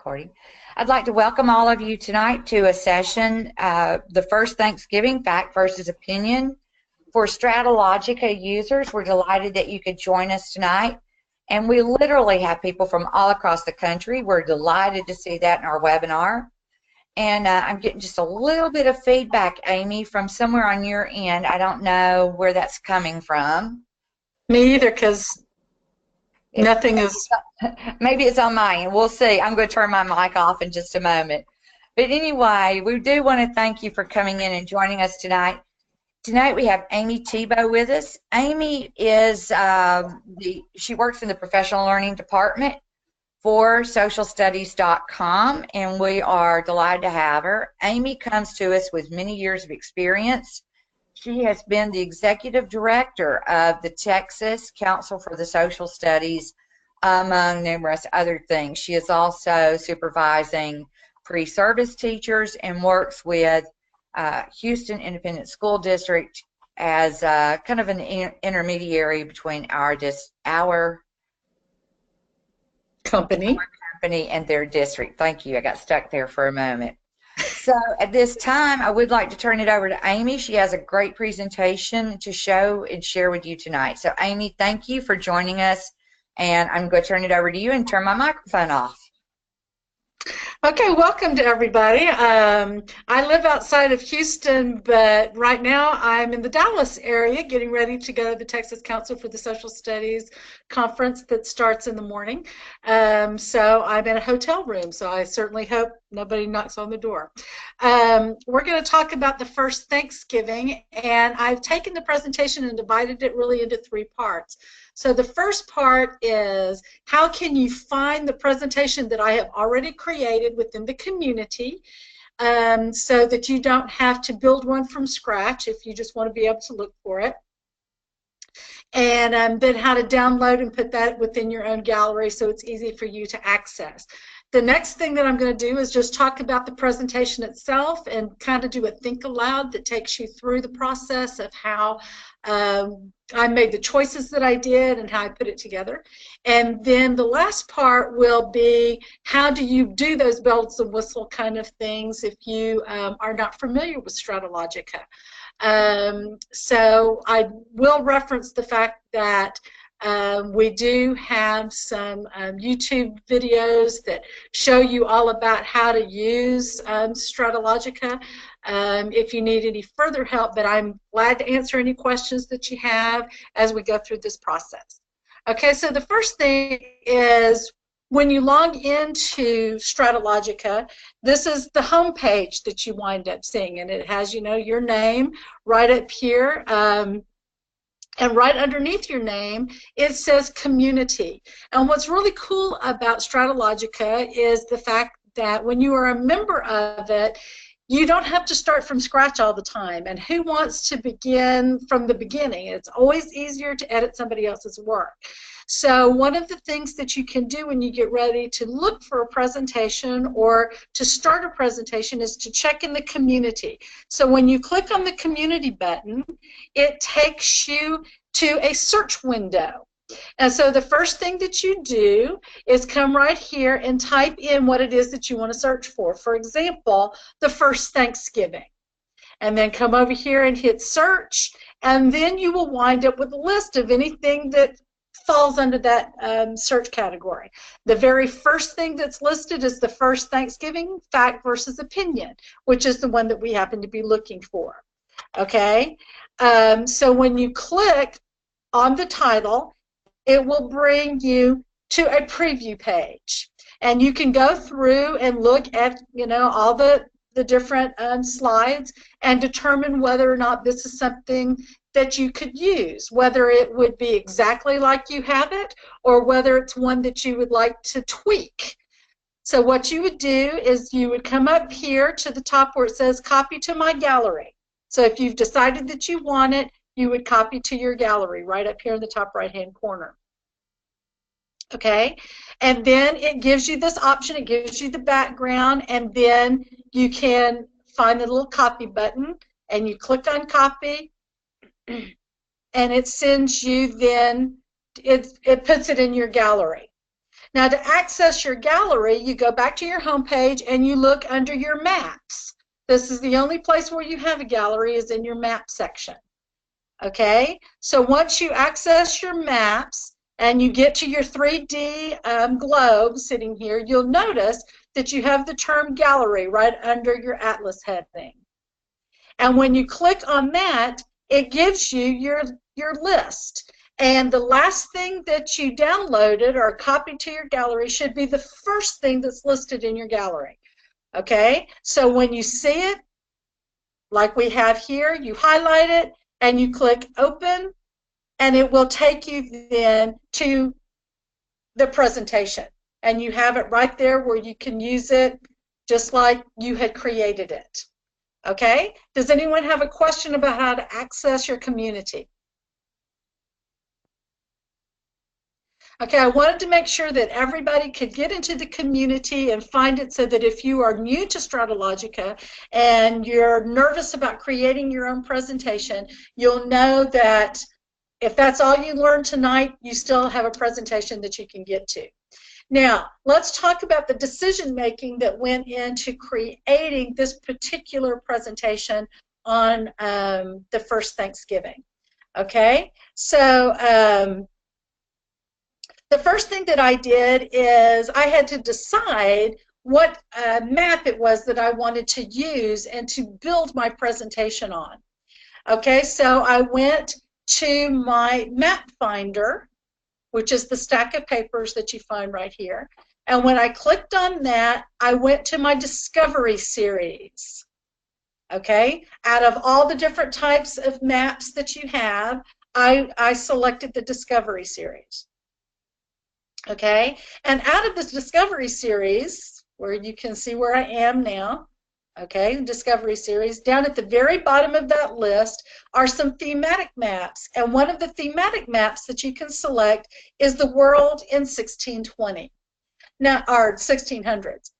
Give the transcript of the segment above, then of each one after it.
recording. I'd like to welcome all of you tonight to a session, the first Thanksgiving Fact versus Opinion for Stratologica users. We're delighted that you could join us tonight. And we literally have people from all across the country. We're delighted to see that in our webinar. And I'm getting just a little bit of feedback, Amy, from somewhere on your end. I don't know where that's coming from. Me either, because nothing is... Maybe it's on my end. We'll see. I'm going to turn my mic off in just a moment. But anyway, we do want to thank you for coming in and joining us tonight. Tonight we have Amy Tebow with us. Amy is, she works in the professional learning department for socialstudies.com, and we are delighted to have her. Amy comes to us with many years of experience. She has been the executive director of the Texas Council for the Social Studies, among numerous other things. She is also supervising pre-service teachers and works with Houston Independent School District as kind of an intermediary between our company and their district. Thank you. I got stuck there for a moment. So at this time, I would like to turn it over to Amy. She has a great presentation to show and share with you tonight. So Amy, thank you for joining us, and I'm going to turn it over to you and turn my microphone off. Okay, welcome to everybody. I live outside of Houston, but right now I'm in the Dallas area getting ready to go to the Texas Council for the Social Studies conference that starts in the morning. So I'm in a hotel room, so I certainly hope nobody knocks on the door. We're going to talk about the first Thanksgiving, and I've taken the presentation and divided it really into 3 parts. So the first part is, how can you find the presentation that I have already created within the community so that you don't have to build one from scratch if you just want to be able to look for it. And then how to download and put that within your own gallery so it's easy for you to access. The next thing that I'm going to do is just talk about the presentation itself and kind of do a think aloud that takes you through the process of how I made the choices that I did and how I put it together. And then the last part will be, how do you do those bells and whistle kind of things if you are not familiar with Stratologica. So I will reference the fact that we do have some YouTube videos that show you all about how to use Stratologica if you need any further help, but I'm glad to answer any questions that you have as we go through this process. Okay, so the first thing is, when you log into Stratologica, this is the home page that you wind up seeing, and it has, you know, your name right up here. And right underneath your name, it says community. And what's really cool about Stratologica is the fact that when you are a member of it, you don't have to start from scratch all the time. And who wants to begin from the beginning? It's always easier to edit somebody else's work. So one of the things that you can do when you get ready to look for a presentation or to start a presentation is to check in the community. So when you click on the community button, it takes you to a search window. And so the first thing that you do is come right here and type in what it is that you want to search for. For example, the first Thanksgiving. And then come over here and hit search, and then you will wind up with a list of anything that falls under that search category. The very first thing that's listed is the first Thanksgiving fact versus opinion, which is the one that we happen to be looking for. Okay, so when you click on the title, it will bring you to a preview page, and you can go through and look at, you know, all the different slides and determine whether or not this is something that you could use, whether it would be exactly like you have it or whether it's one that you would like to tweak. So what you would do is you would come up here to the top where it says copy to my gallery. So if you've decided that you want it, you would copy to your gallery right up here in the top right hand corner. Okay, and then it gives you this option, it gives you the background, and then you can find the little copy button and you click on copy, and it sends you then, it puts it in your gallery. Now, to access your gallery, you go back to your home page and you look under your maps. This is the only place where you have a gallery, is in your map section. Okay, so once you access your maps and you get to your 3D globe sitting here, you'll notice that you have the term gallery right under your atlas heading. And when you click on that, it gives you your list. And the last thing that you downloaded or copied to your gallery should be the first thing that's listed in your gallery. Okay, so when you see it, like we have here, you highlight it and you click open, and it will take you then to the presentation. And you have it right there where you can use it just like you had created it. Okay, does anyone have a question about how to access your community? Okay, I wanted to make sure that everybody could get into the community and find it, so that if you are new to Stratologica and you're nervous about creating your own presentation, you'll know that if that's all you learned tonight, you still have a presentation that you can get to. Now, let's talk about the decision-making that went into creating this particular presentation on the first Thanksgiving. Okay, so the first thing that I did is I had to decide what map it was that I wanted to use and to build my presentation on. Okay, so I went to my map finder, which is the stack of papers that you find right here. And when I clicked on that, I went to my discovery series. Okay, out of all the different types of maps that you have, I selected the discovery series. Okay, and out of this discovery series, where you can see where I am now, okay, discovery series, down at the very bottom of that list are some thematic maps, and one of the thematic maps that you can select is the world in 1620, now, or 1600s.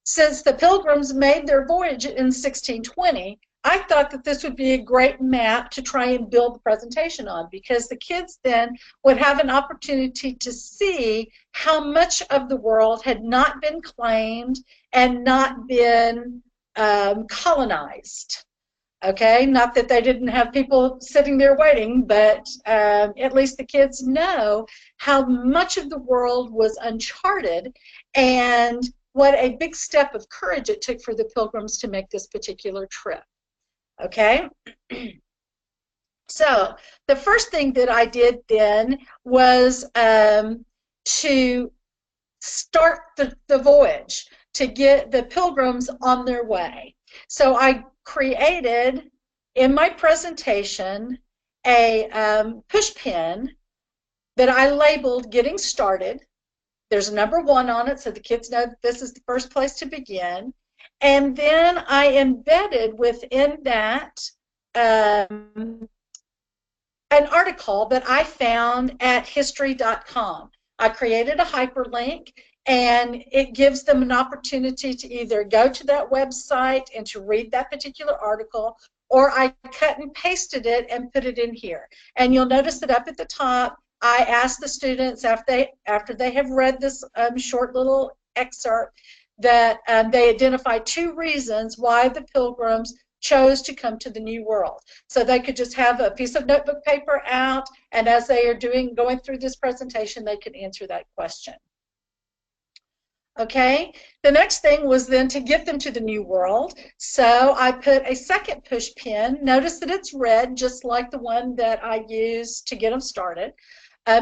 Since the Pilgrims made their voyage in 1620, I thought that this would be a great map to try and build the presentation on, because the kids then would have an opportunity to see how much of the world had not been claimed and not been colonized. Okay, not that they didn't have people sitting there waiting, but at least the kids know how much of the world was uncharted and what a big step of courage it took for the Pilgrims to make this particular trip. Okay, so the first thing that I did then was to start the voyage, to get the Pilgrims on their way. So I created in my presentation a push pin that I labeled Getting Started. There's a number 1 on it, so the kids know that this is the first place to begin. And then I embedded within that an article that I found at history.com. I created a hyperlink, and it gives them an opportunity to either go to that website and to read that particular article, or I cut and pasted it and put it in here. And you'll notice that up at the top, I asked the students after they have read this short little excerpt that they identify 2 reasons why the Pilgrims chose to come to the New World. So they could just have a piece of notebook paper out, and as they are going through this presentation, they could answer that question. Okay, the next thing was then to get them to the New World. So I put a second push pin. Notice that it's red, just like the one that I used to get them started,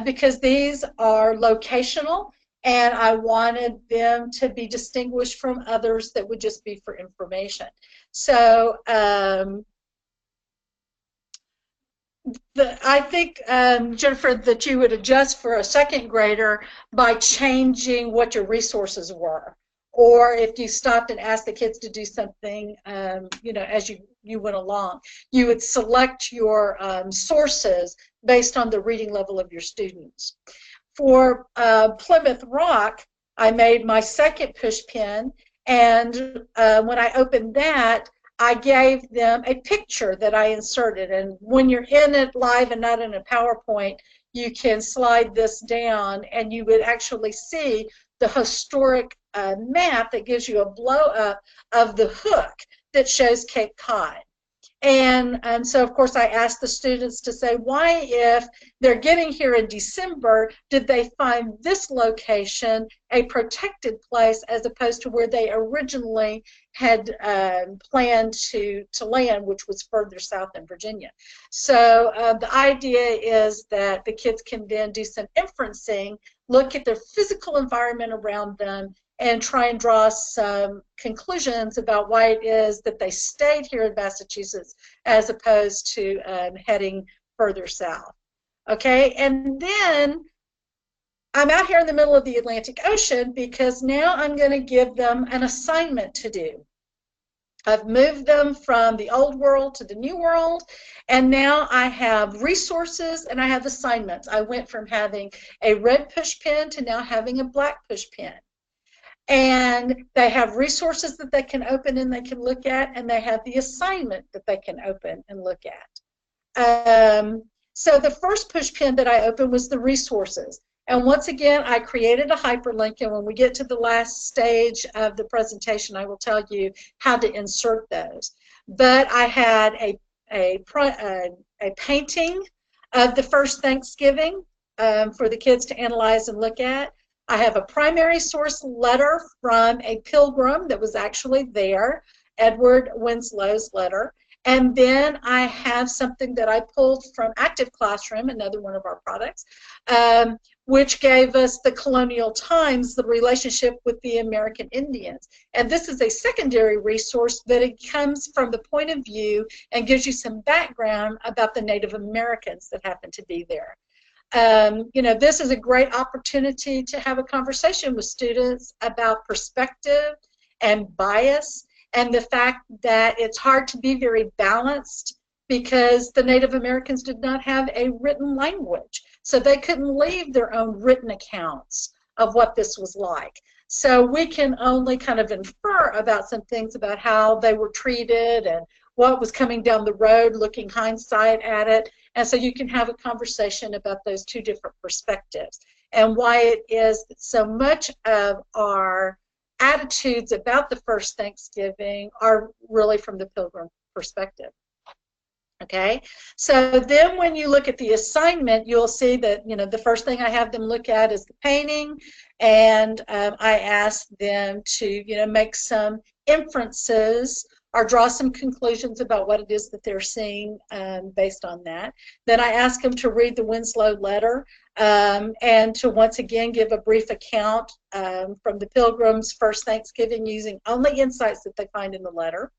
because these are locational, and I wanted them to be distinguished from others that would just be for information. So I think, Jennifer, that you would adjust for a second grader by changing what your resources were. Or if you stopped and asked the kids to do something, you know, as you went along, you would select your sources based on the reading level of your students. For Plymouth Rock, I made my second push pin, and when I opened that, I gave them a picture that I inserted. And when you're in it live and not in a PowerPoint, you can slide this down, and you would actually see the historic map that gives you a blow-up of the hook that shows Cape Cod. And so, of course, I asked the students to say, why, if they're getting here in December, did they find this location a protected place as opposed to where they originally had planned to land, which was further south in Virginia. So the idea is that the kids can then do some inferencing, look at the physical environment around them, and try and draw some conclusions about why it is that they stayed here in Massachusetts as opposed to heading further south. Okay, and then I'm out here in the middle of the Atlantic Ocean because now I'm going to give them an assignment to do. I've moved them from the old world to the new world, and now I have resources and I have assignments. I went from having a red push pin to now having a black push pin. And they have resources that they can open and they can look at, and they have the assignment that they can open and look at. So the first push pin that I opened was the resources. And once again, I created a hyperlink, and when we get to the last stage of the presentation, I will tell you how to insert those. But I had a painting of the first Thanksgiving for the kids to analyze and look at. I have a primary source letter from a pilgrim that was actually there, Edward Winslow's letter. And then I have something that I pulled from Active Classroom, another one of our products, which gave us the colonial times, the relationship with the American Indians. And this is a secondary resource, but it comes from the point of view and gives you some background about the Native Americans that happen to be there. You know, this is a great opportunity to have a conversation with students about perspective and bias, and the fact that it's hard to be very balanced because the Native Americans did not have a written language. So they couldn't leave their own written accounts of what this was like. So we can only kind of infer about some things about how they were treated and what was coming down the road, looking hindsight at it. And so you can have a conversation about those two different perspectives and why it is that so much of our attitudes about the first Thanksgiving are really from the Pilgrim perspective. Okay, so then when you look at the assignment, you'll see that, you know, the first thing I have them look at is the painting, and I ask them to, you know, make some inferences or draw some conclusions about what it is that they're seeing based on that. Then I ask them to read the Winslow letter and to once again give a brief account from the Pilgrims' first Thanksgiving using only insights that they find in the letter.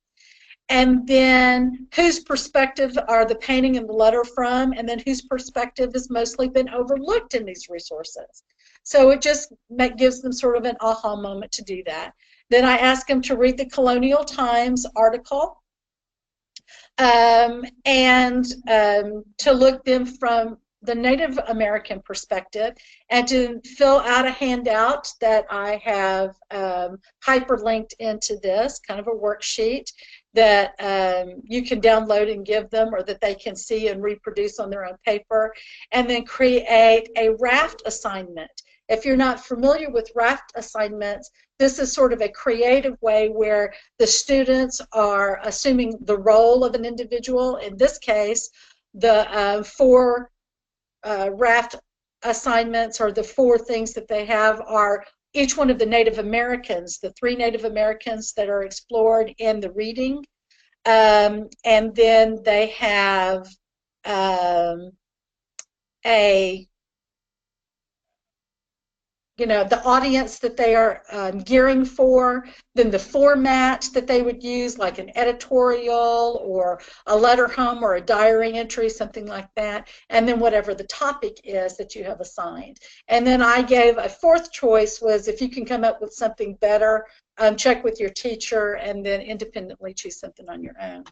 And then whose perspective are the painting and the letter from, and then whose perspective has mostly been overlooked in these resources. So it just gives them sort of an aha moment to do that. Then I ask them to read the Colonial Times article and to look them from the Native American perspective, and to fill out a handout that I have hyperlinked into this, kind of a worksheet that you can download and give them, or that they can see and reproduce on their own paper, and then create a raft assignment. If you're not familiar with raft assignments, this is sort of a creative way where the students are assuming the role of an individual. In this case, the four raft assignments, or the four things that they have, are each one of the Native Americans, the 3 Native Americans that are explored in the reading, and then they have the audience that they are gearing for, then the format that they would use, like an editorial or a letter home or a diary entry, something like that, and then whatever the topic is that you have assigned. And then I gave a fourth choice, was if you can come up with something better, check with your teacher, and then independently choose something on your own.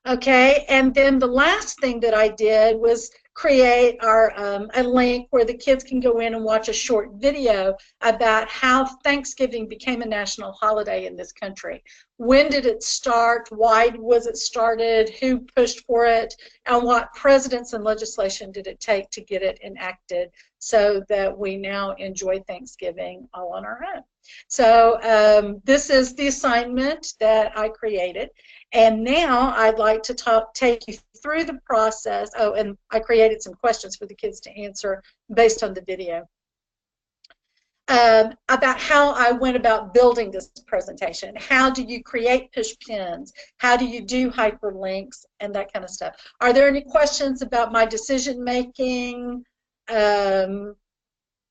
Okay, and then the last thing that I did was create a link where the kids can go in and watch a short video about how Thanksgiving became a national holiday in this country. When did it start? Why was it started? Who pushed for it? And what presidents and legislation did it take to get it enacted so that we now enjoy Thanksgiving all on our own. So this is the assignment that I created. And now I'd like to take you through the process. Oh, and I created some questions for the kids to answer based on the video. About how I went about building this presentation. How do you create push pins? How do you do hyperlinks and that kind of stuff? Are there any questions about my decision making on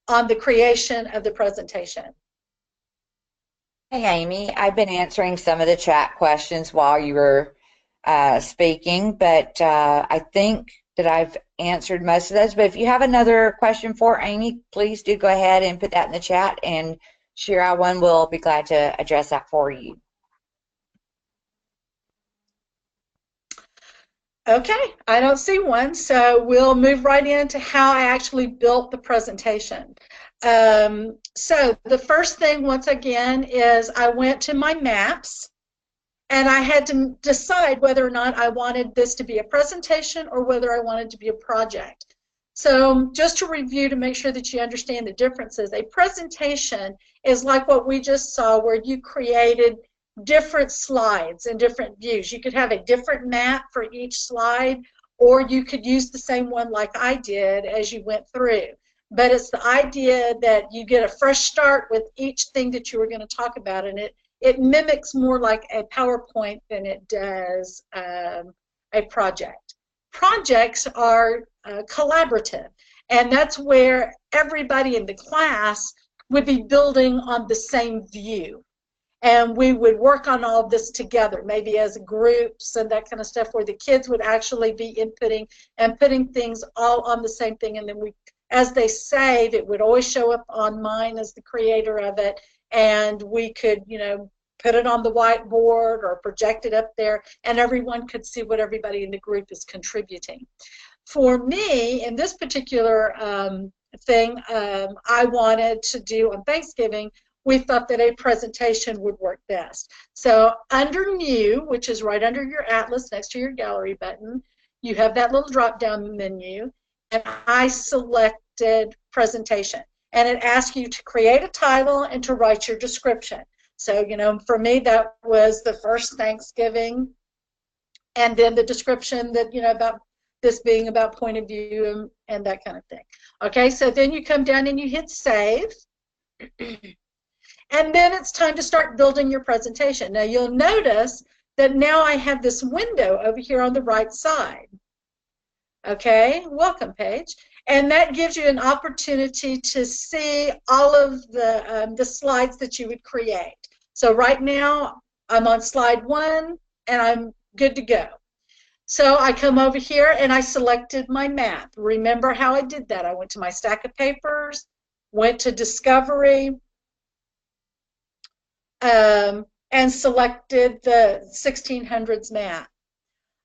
the creation of the presentation? Hey, Amy, I've been answering some of the chat questions while you were speaking, but I think that I've answered most of those. But if you have another question for Amy, please do go ahead and put that in the chat, and Shira one will be glad to address that for you. Okay, I don't see one, so we'll move right into how I actually built the presentation. So the first thing, once again, is I went to my maps, and I had to decide whether or not I wanted this to be a presentation or whether I wanted to be a project. So just to review to make sure that you understand the differences, a presentation is like what we just saw, where you created different slides and different views. You could have a different map for each slide, or you could use the same one like I did as you went through. But it's the idea that you get a fresh start with each thing that you were going to talk about, and it mimics more like a PowerPoint than it does a project. Projects are collaborative, and that's where everybody in the class would be building on the same view. And we would work on all of this together, maybe as groups and that kind of stuff, where the kids would actually be inputting and putting things all on the same thing. And then we, as they save, it would always show up on mine as the creator of it. And we could, you know, put it on the whiteboard or project it up there, and everyone could see what everybody in the group is contributing. For me, in this particular thing I wanted to do on Thanksgiving, we thought that a presentation would work best. So under New, which is right under your atlas next to your gallery button, you have that little drop-down menu, and I selected presentation. And it asks you to create a title and to write your description. So, you know, for me, that was the first Thanksgiving, and then the description that, you know, about this being about point of view and that kind of thing. Okay, so then you come down and you hit save. And then it's time to start building your presentation. Now, you'll notice that now I have this window over here on the right side. Okay, welcome page. And that gives you an opportunity to see all of the slides that you would create. So right now, I'm on slide 1, and I'm good to go. So I come over here, and I selected my map. Remember how I did that? I went to my stack of papers, went to Discovery, and selected the 1600s map.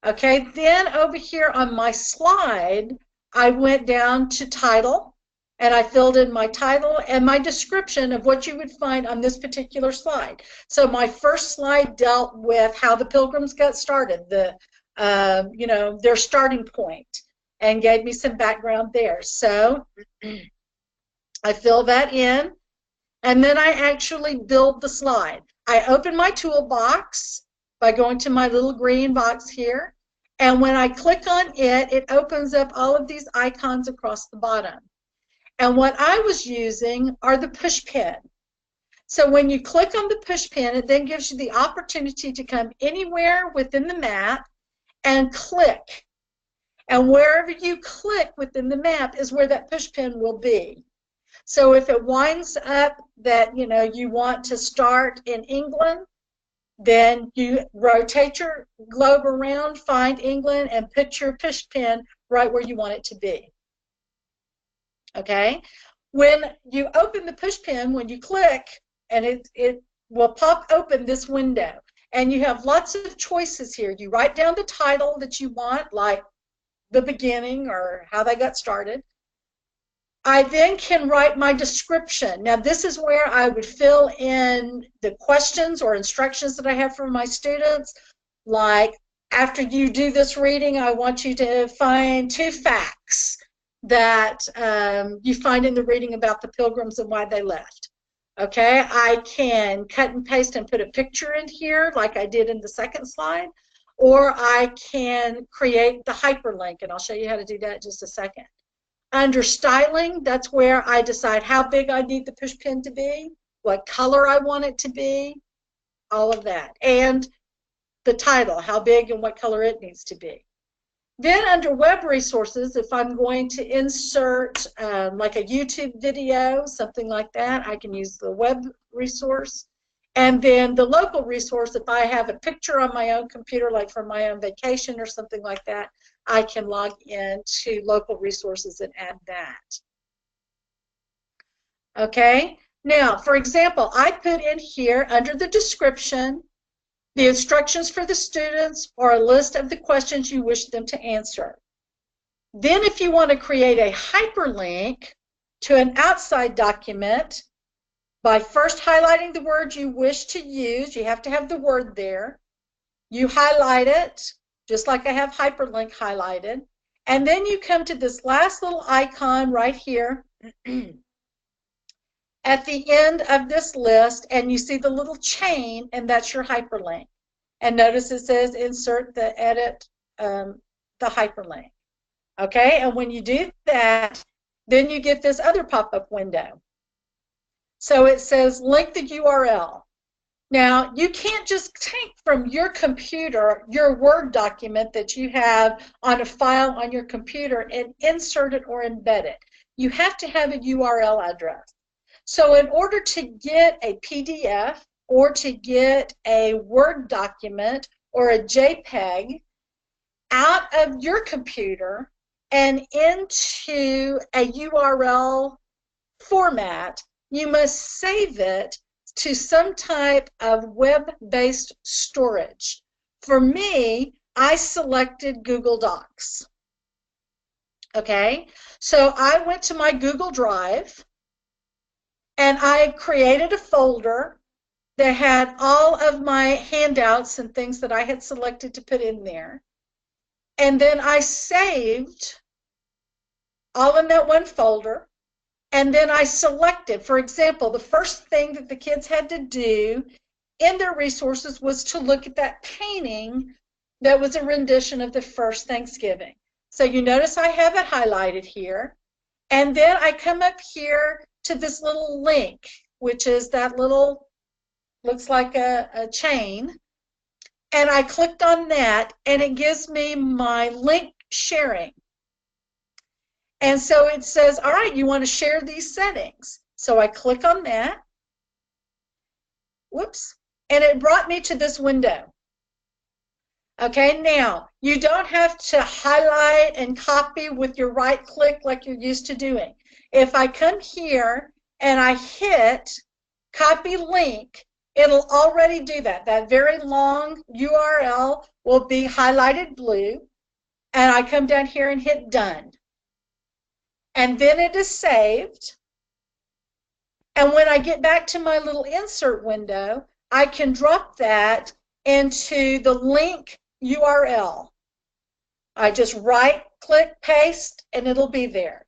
Okay, then over here on my slide, I went down to title, and I filled in my title and my description of what you would find on this particular slide. So my first slide dealt with how the Pilgrims got started, you know, their starting point, and gave me some background there. So I fill that in, and then I actually build the slide. I open my toolbox by going to my little green box here, and when I click on it, it opens up all of these icons across the bottom. And what I was using are the push pin. So when you click on the push pin, it then gives you the opportunity to come anywhere within the map and click. And wherever you click within the map is where that push pin will be. So if it winds up that, you know, you want to start in England, then you rotate your globe around, find England, and put your push pin right where you want it to be. Okay? When you open the push pin, when you click, and it will pop open this window. And you have lots of choices here. You write down the title that you want, like the beginning or how they got started. I then can write my description. Now, this is where I would fill in the questions or instructions that I have for my students, like, after you do this reading, I want you to find 2 facts that you find in the reading about the Pilgrims and why they left. Okay, I can cut and paste and put a picture in here like I did in the second slide, or I can create the hyperlink, and I'll show you how to do that in just a second. Under styling, that's where I decide how big I need the push pin to be, what color I want it to be, all of that, and the title, how big and what color it needs to be. Then under web resources, if I'm going to insert like a YouTube video, something like that, I can use the web resource. And then the local resource, if I have a picture on my own computer, like from my own vacation or something like that, I can log in to local resources and add that. Okay, now, for example, I put in here under the description, the instructions for the students or a list of the questions you wish them to answer. Then if you want to create a hyperlink to an outside document, by first highlighting the word you wish to use, you have to have the word there. You highlight it, just like I have hyperlink highlighted. And then you come to this last little icon right here at the end of this list, and you see the little chain, and that's your hyperlink. And notice it says insert the edit, the hyperlink. Okay, and when you do that, then you get this other pop-up window. So it says link the URL. Now, you can't just take from your computer your Word document that you have on a file on your computer and insert it or embed it. You have to have a URL address. So in order to get a PDF or to get a Word document or a JPEG out of your computer and into a URL format, you must save it to some type of web-based storage. For me, I selected Google Docs. Okay, so I went to my Google Drive and I created a folder that had all of my handouts and things that I had selected to put in there. And then I saved all in that one folder. And then I selected, for example, the first thing that the kids had to do in their resources was to look at that painting that was a rendition of the first Thanksgiving. So you notice I have it highlighted here. And then I come up here to this little link, which is that little, looks like a chain. And I clicked on that, and it gives me my link sharing. And so it says, all right, you want to share these settings. So I click on that. Whoops. And it brought me to this window. Okay, now, you don't have to highlight and copy with your right click like you're used to doing. If I come here and I hit copy link, it'll already do that. That very long URL will be highlighted blue. And I come down here and hit done. And then it is saved. And when I get back to my little insert window, I can drop that into the link URL. I just right click, paste, and it'll be there.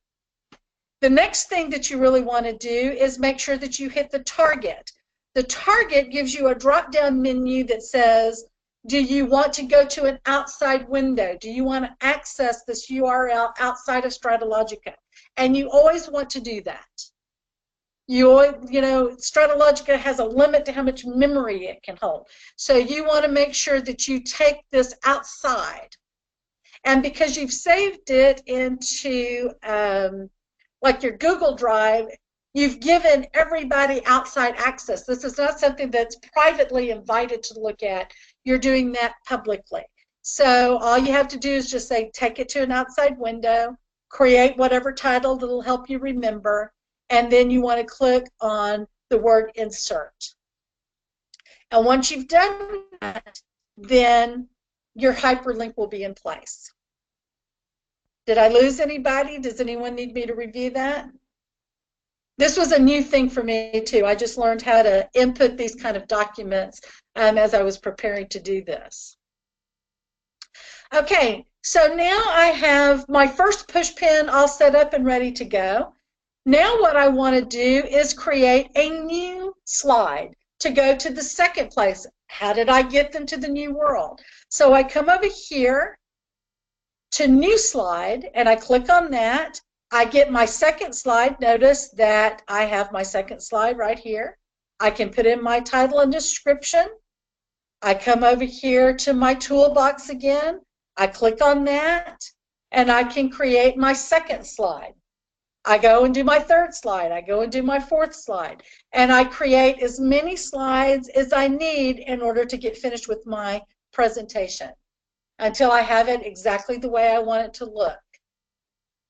The next thing that you really want to do is make sure that you hit the target. The target gives you a drop-down menu that says, do you want to go to an outside window? Do you want to access this URL outside of Stratalogica? And you always want to do that. You know, Stratalogica has a limit to how much memory it can hold. So you want to make sure that you take this outside. And because you've saved it into like your Google Drive, you've given everybody outside access. This is not something that's privately invited to look at. You're doing that publicly. So all you have to do is just say, take it to an outside window, create whatever title that'll help you remember, and then you want to click on the word insert. And once you've done that, then your hyperlink will be in place. Did I lose anybody? Does anyone need me to review that? This was a new thing for me too. I just learned how to input these kind of documents as I was preparing to do this. Okay, So now I have my first push pin all set up and ready to go. Now what I want to do is create a new slide to go to the second place. How did I get them to the new world? So I come over here to new slide and I click on that. I get my second slide. Notice that I have my second slide right here. I can put in my title and description. I come over here to my toolbox again. I click on that and I can create my second slide. I go and do my third slide. I go and do my fourth slide. And I create as many slides as I need in order to get finished with my presentation until I have it exactly the way I want it to look.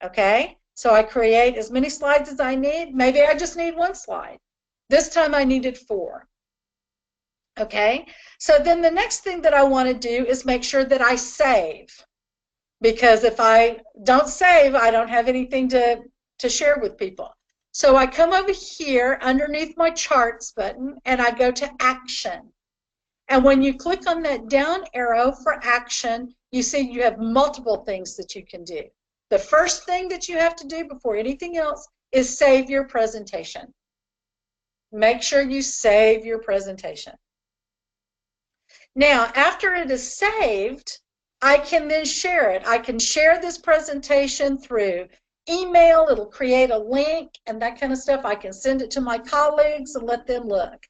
Okay? So I create as many slides as I need. Maybe I just need one slide. This time I needed 4. Okay? So then the next thing that I want to do is make sure that I save. Because if I don't save, I don't have anything to share with people. So I come over here underneath my charts button and I go to action. And when you click on that down arrow for action, you see you have multiple things that you can do. The first thing that you have to do before anything else is save your presentation. Make sure you save your presentation. Now, after it is saved, I can then share it. I can share this presentation through email. It'll create a link and that kind of stuff. I can send it to my colleagues and let them look.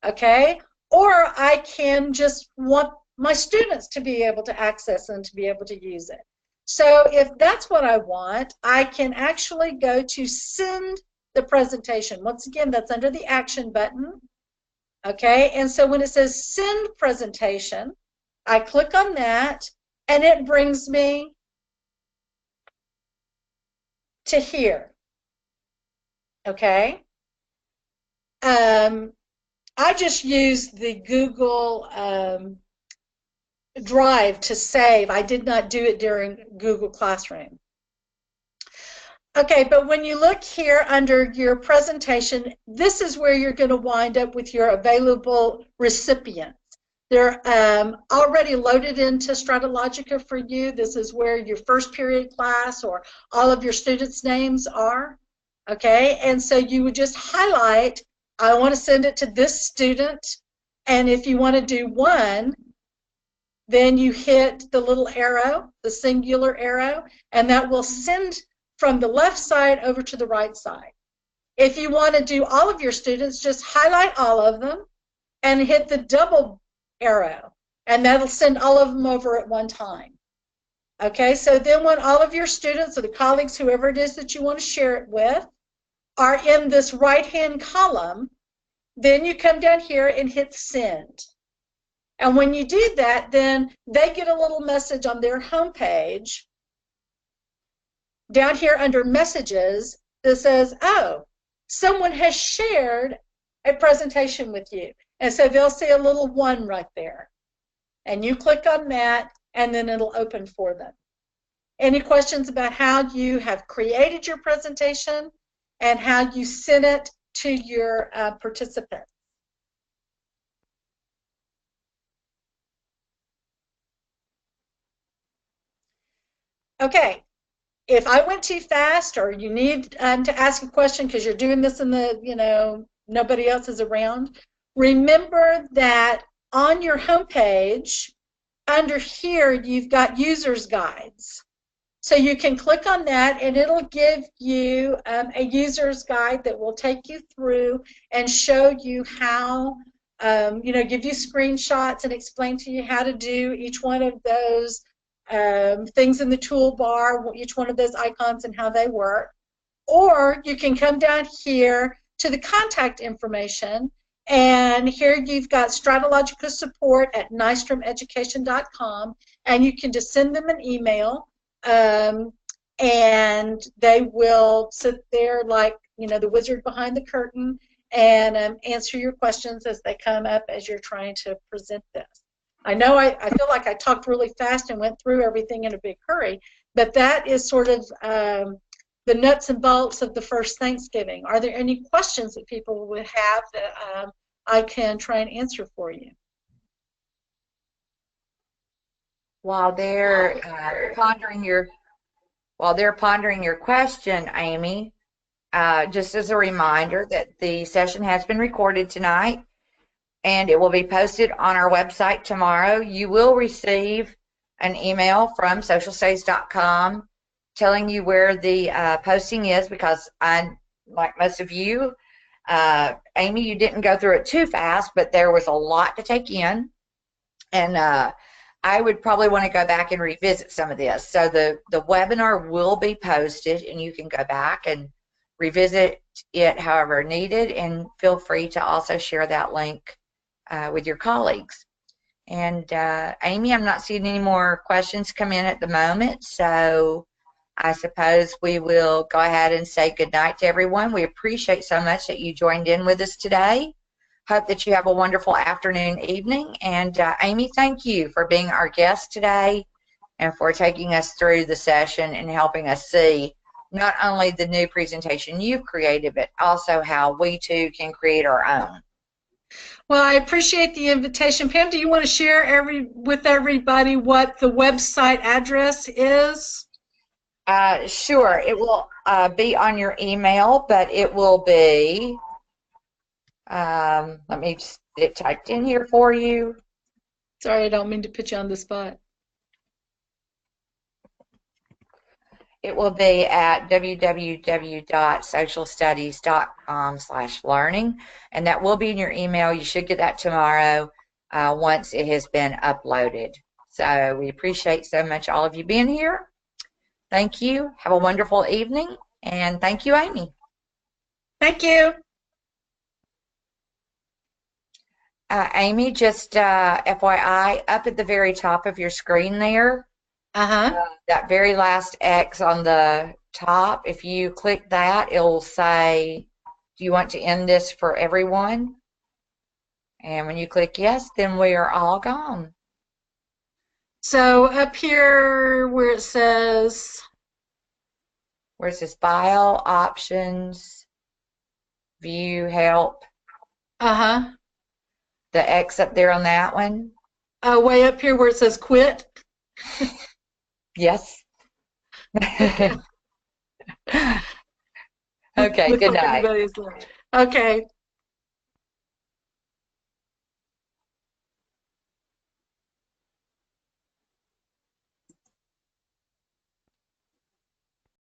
Okay? Or I can just want my students to be able to access and to be able to use it. So if that's what I want, I can actually go to send the presentation. Once again, that's under the action button. Okay, and so when it says send presentation, I click on that and it brings me to here. Okay. I just used the Google Drive to save. I did not do it during Google Classroom. Okay, but when you look here under your presentation, this is where you're going to wind up with your available recipients. They're already loaded into Stratologica for you. This is where your first period class or all of your students' names are. Okay, and so you would just highlight, I want to send it to this student, and if you want to do one, then you hit the little arrow, the singular arrow, and that will send from the left side over to the right side. If you want to do all of your students, just highlight all of them and hit the double arrow, and that'll send all of them over at one time. Okay, so then when all of your students or the colleagues, whoever it is that you want to share it with, are in this right-hand column, then you come down here and hit send. And when you do that, then they get a little message on their home page down here under messages that says, oh, someone has shared a presentation with you. And so they'll see a little 1 right there. And you click on that, and then it'll open for them. Any questions about how you have created your presentation and how you send it to your participants? Okay, if I went too fast or you need to ask a question because you're doing this in the, nobody else is around, remember that on your home page, under here, you've got user's guides. So you can click on that and it'll give you a user's guide that will take you through and show you how, give you screenshots and explain to you how to do each one of those things in the toolbar, each one of those icons and how they work. Or you can come down here to the contact information, and here you've got Stratologica support at nystromeducation.com, and you can just send them an email, and they will sit there like, the wizard behind the curtain and answer your questions as they come up as you're trying to present this. I know I feel like I talked really fast and went through everything in a big hurry, but that is sort of the nuts and bolts of the first Thanksgiving. Are there any questions that people would have that I can try and answer for you? while they're pondering your question, Amy, just as a reminder that the session has been recorded tonight and it will be posted on our website tomorrow. You will receive an email from socialstudies.com telling you where the posting is, because like most of you, Amy, you didn't go through it too fast, but there was a lot to take in. And I would probably want to go back and revisit some of this. So the webinar will be posted, and you can go back and revisit it however needed, and feel free to also share that link with your colleagues. And Amy, I'm not seeing any more questions come in at the moment, so I suppose we will go ahead and say goodnight to everyone. We appreciate so much that you joined in with us today. Hope that you have a wonderful afternoon, evening. And Amy, thank you for being our guest today and for taking us through the session and helping us see not only the new presentation you've created, but also how we too can create our own. Well, I appreciate the invitation. Pam, do you want to share with everybody what the website address is? Sure. It will be on your email, but it will be, let me just get it typed in here for you. Sorry, I don't mean to put you on the spot. It will be at www.socialstudies.com/learning, and that will be in your email. You should get that tomorrow once it has been uploaded. So we appreciate so much all of you being here. Thank you. Have a wonderful evening, and thank you, Amy. Thank you. Amy, just FYI, up at the very top of your screen there, that very last X on the top, if you click that, it'll say, do you want to end this for everyone? And when you click yes, then we are all gone. So up here where it says File, options, view, help. The X up there on that one. Way up here where it says quit. Yes. Okay, good night. Okay.